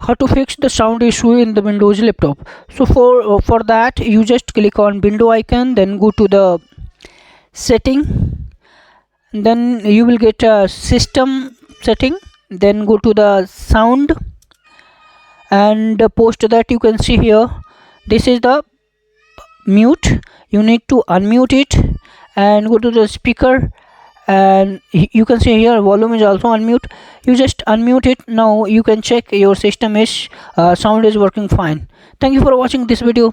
How to fix the sound issue in the Windows laptop? So for that, you just click on window icon, then go to the setting, then you will get a system setting, then go to the sound, and post that you can see here, this is the mute. You need to unmute it and go to the speaker, and you can see here volume is also unmute. You just unmute it. Now you can check your system is sound is working fine. Thank you for watching this video.